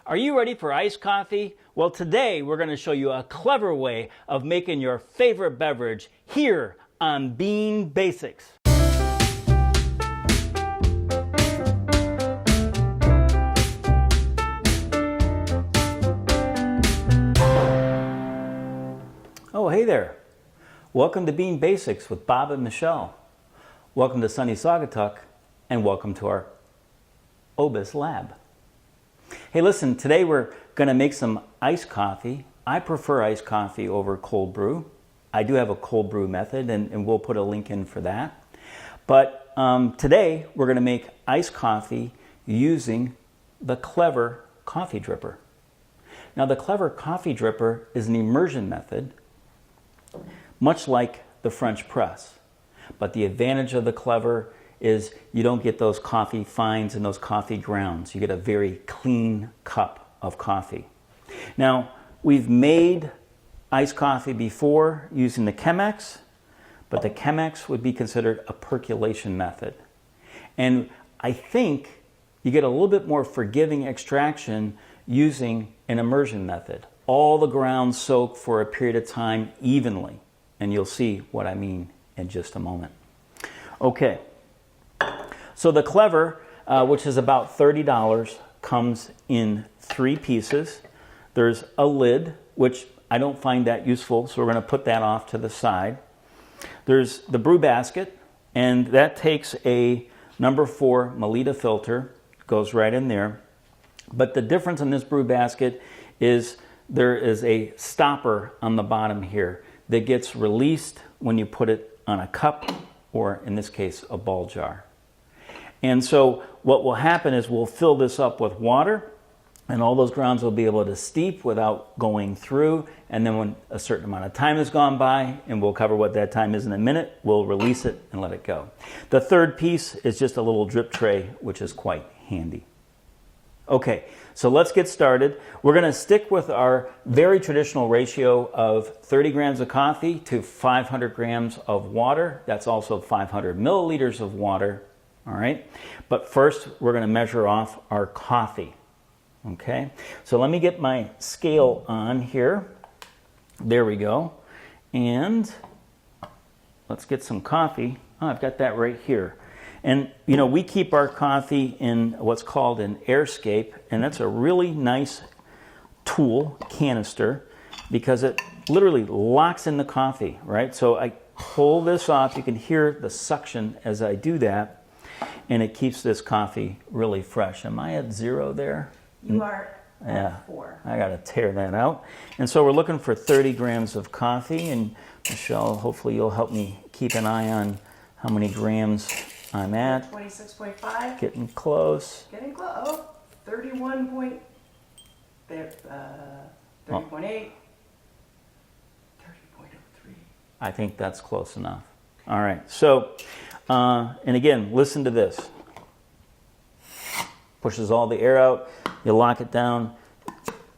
Are you ready for iced coffee? Well, today we're going to show you a clever way of making your favorite beverage here on Bean Basics. Oh, hey there. Welcome to Bean Basics with Bob and Michelle. Welcome to sunny Saugatuck, and welcome to our Obis Lab. Hey, listen, today we're going to make some iced coffee. I prefer iced coffee over cold brew. I do have a cold brew method, and we'll put a link in for that. But today we're going to make iced coffee using the Clever coffee dripper. Now, the Clever coffee dripper is an immersion method, much like the French press. But the advantage of the Clever is you don't get those coffee fines and those coffee grounds. You get a very clean cup of coffee. Now, we've made iced coffee before using the Chemex, but the Chemex would be considered a percolation method. And I think you get a little bit more forgiving extraction using an immersion method. All the grounds soak for a period of time evenly, and you'll see what I mean in just a moment. Okay. So the Clever, which is about $30, comes in 3 pieces. There's a lid, which I don't find that useful, so we're going to put that off to the side. There's the brew basket, and that takes a number 4 Melita filter, goes right in there. But the difference in this brew basket is there is a stopper on the bottom here that gets released when you put it on a cup, or in this case, a ball jar. And so what will happen is we'll fill this up with water, and all those grounds will be able to steep without going through. And then when a certain amount of time has gone by, and we'll cover what that time is in a minute, we'll release it and let it go. The third piece is just a little drip tray, which is quite handy. Okay, so let's get started. We're going to stick with our very traditional ratio of 30 grams of coffee to 500 grams of water. That's also 500 milliliters of water. All right, but first we're going to measure off our coffee. Okay, so let me get my scale on here. There we go. And let's get some coffee. Oh, I've got that right here. And, you know, we keep our coffee in what's called an airscape, and that's a really nice tool, canister, because it literally locks in the coffee, right? So I pull this off. You can hear the suction as I do that, and it keeps this coffee really fresh. Am I at 0 there? You are at 4. I got to tear that out. And so we're looking for 30 grams of coffee, and Michelle, hopefully you'll help me keep an eye on how many grams I'm at. 26.5. Getting close. Getting close. Oh, 31 point. There, 30.8. 30.03. I think that's close enough. All right. So, and again, listen to this. Pushes all the air out. You lock it down.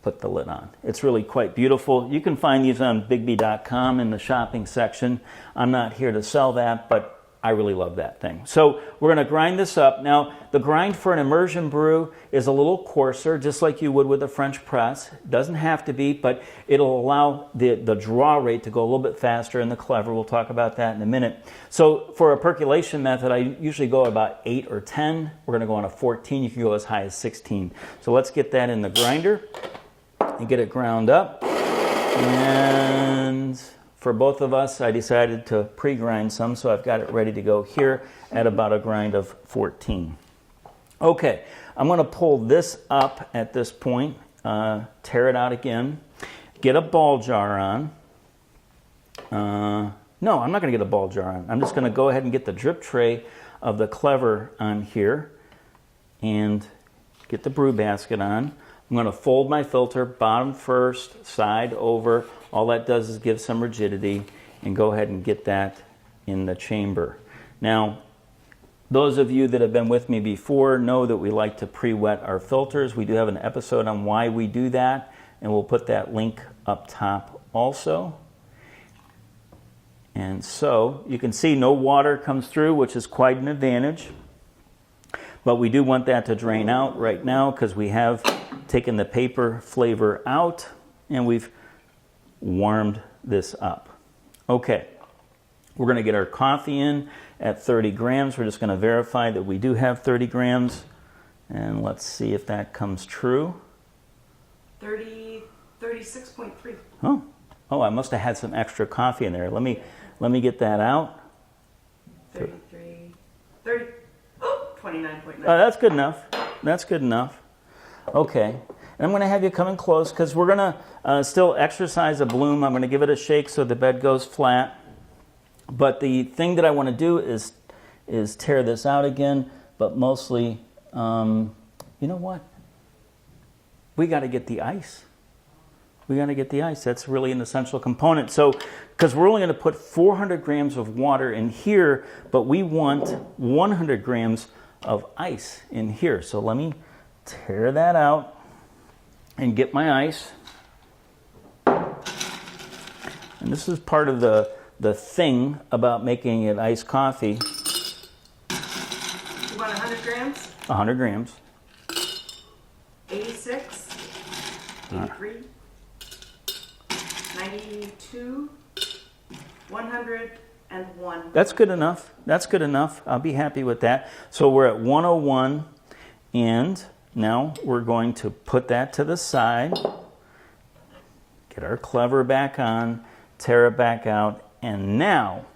Put the lid on. It's really quite beautiful. You can find these on BIGGBY.com in the shopping section. I'm not here to sell that, but I really love that thing. So we're going to grind this up. Now, the grind for an immersion brew is a little coarser, just like you would with a French press. It doesn't have to be, but it'll allow the draw rate to go a little bit faster in the Clever. We'll talk about that in a minute. So for a percolation method, I usually go about 8 or 10. We're going to go on a 14. You can go as high as 16. So let's get that in the grinder and get it ground up. And for both of us, I decided to pre-grind some, so I've got it ready to go here at about a grind of 14. Okay, I'm going to pull this up at this point, tear it out again, get a ball jar on. No, I'm not going to get a ball jar on. I'm just going to go ahead and get the drip tray of the Clever on here and get the brew basket on. I'm going to fold my filter bottom first, side over. All that does is give some rigidity, and go ahead and get that in the chamber. Now, those of you that have been with me before know that we like to pre-wet our filters. We do have an episode on why we do that, and we'll put that link up top also. And so you can see no water comes through, which is quite an advantage. But we do want that to drain out right now because we have taken the paper flavor out, and we've warmed this up. Okay, we're going to get our coffee in at 30 grams. We're just going to verify that we do have 30 grams, and let's see if that comes true. 36.3. Oh, I must have had some extra coffee in there. Let me get that out. 33, 30, oh, 29.9. Oh, that's good enough. That's good enough. Okay. And I'm going to have you come in close because we're going to still exercise a bloom. I'm going to give it a shake so the bed goes flat. But the thing that I want to do is tear this out again, but mostly, you know what? We got to get the ice. We got to get the ice. That's really an essential component. So, because we're only going to put 400 grams of water in here, but we want 100 grams of ice in here. So let me tear that out and get my ice. And this is part of the thing about making it iced coffee. You want 100 grams? 100 grams. 86, 83, 92, 101. That's good enough. That's good enough. I'll be happy with that. So we're at 101, and now we're going to put that to the side, get our clever back on, tear it back out, and now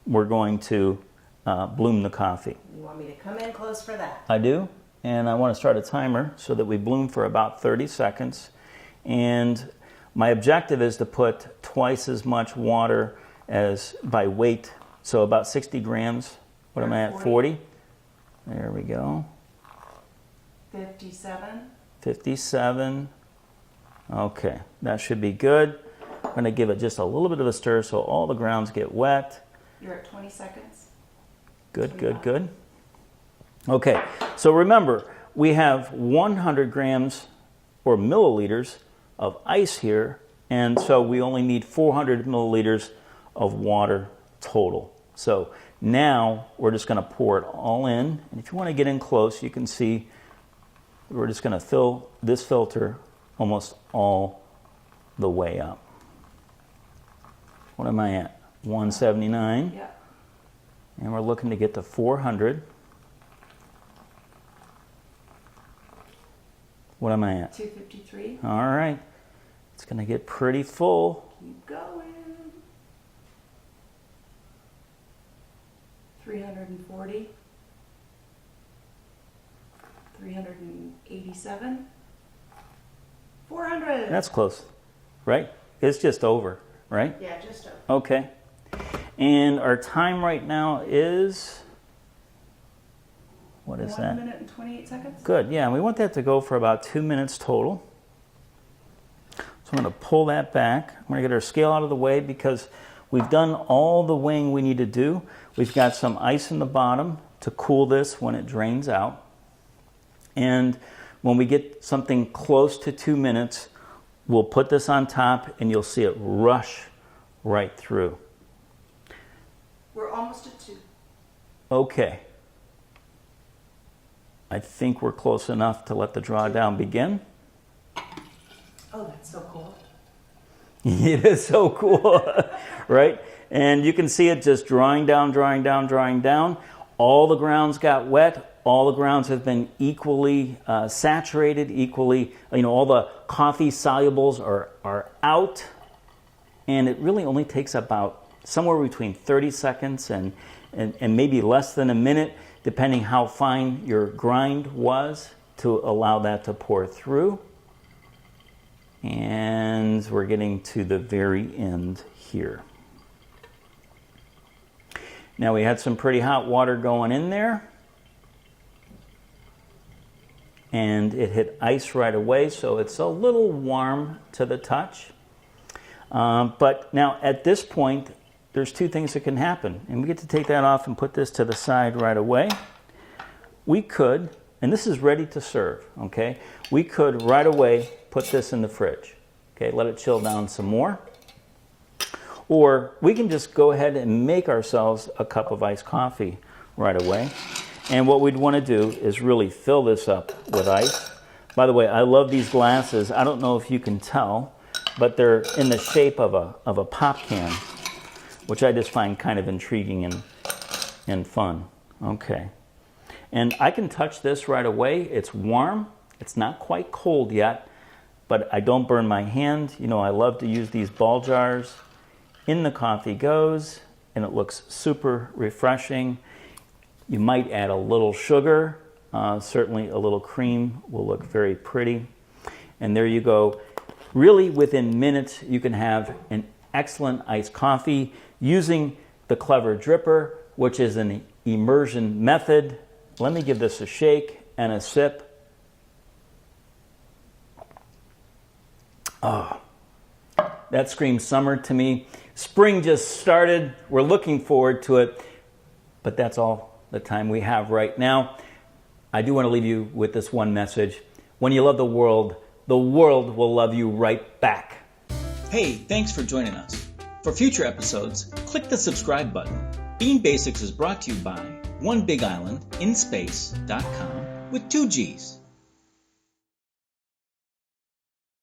we're going to bloom the coffee. You want me to come in close for that? I do, and I want to start a timer so that we bloom for about 30 seconds. And my objective is to put twice as much water as by weight, so about 60 grams. What am I at, 40? There we go. 57. 57. Okay, that should be good. I'm going to give it just a little bit of a stir so all the grounds get wet. You're at 20 seconds. Good, good, good. Okay, so remember, we have 100 grams or milliliters of ice here, and so we only need 400 milliliters of water total. So now we're just going to pour it all in. And if you want to get in close, you can see we're just going to fill this filter almost all the way up. What am I at? 179. Yeah. And we're looking to get to 400. What am I at? 253. All right. It's going to get pretty full. Keep going. 340. 387. 400. That's close, right? It's just over, right? Yeah, just over. Okay. And our time right now is, what is 1 that? minute and 28 seconds. Good, yeah, we want that to go for about 2 minutes total. So I'm going to pull that back. I'm going to get our scale out of the way because we've done all the weighing we need to do. We've got some ice in the bottom to cool this when it drains out. And when we get something close to 2 minutes, we'll put this on top and you'll see it rush right through. We're almost at 2. Okay. I think we're close enough to let the drawdown begin. Oh, that's so cool. It is so cool, right? And you can see it just drawing down, drawing down, drawing down. All the grounds got wet. All the grounds have been equally saturated, equally, all the coffee solubles are out. And it really only takes about somewhere between 30 seconds and maybe less than a minute, depending how fine your grind was, to allow that to pour through. And we're getting to the very end here. Now we had some pretty hot water going in there. And it hit ice right away, so it's a little warm to the touch. But now at this point, there's two things that can happen. And we get to take that off and put this to the side right away. We could, and this is ready to serve, okay? We could right away put this in the fridge, okay? Let it chill down some more. Or we can just go ahead and make ourselves a cup of iced coffee right away. And what we'd want to do is really fill this up with ice. By the way, I love these glasses. I don't know if you can tell, but they're in the shape of a pop can, which I just find kind of intriguing and fun. Okay. And I can touch this right away. It's warm. It's not quite cold yet, but I don't burn my hand. You know, I love to use these ball jars. In the coffee goes, and it looks super refreshing. You might add a little sugar. Certainly a little cream will look very pretty. And there you go. Really, within minutes, you can have an excellent iced coffee using the Clever Dripper, which is an immersion method. Let me give this a shake and a sip. Oh, that screams summer to me. Spring just started. We're looking forward to it. But that's all the time we have right now. I do want to leave you with this one message. When you love the world will love you right back. Hey, thanks for joining us. For future episodes, click the subscribe button. Being Basics is brought to you by OneBigIslandInspace.com with 2 G's.